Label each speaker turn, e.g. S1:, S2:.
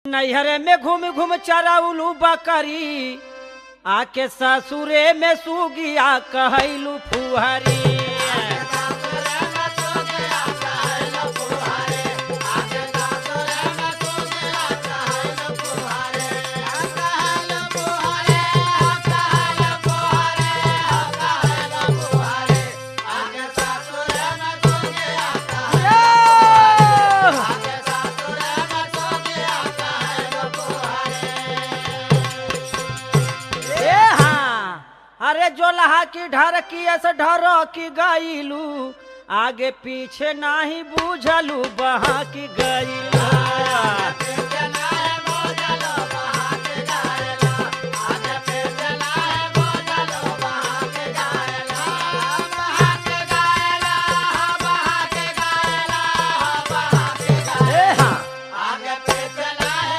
S1: नैहरे में घूम घूम चराउलू बकरी, आके ससुरे में सुगिया कहलू फुहरी। अरे जो लहा की ढर की ऐसे ढर की गईलू, आगे पीछे नाही बूझलू बहा की गईलू।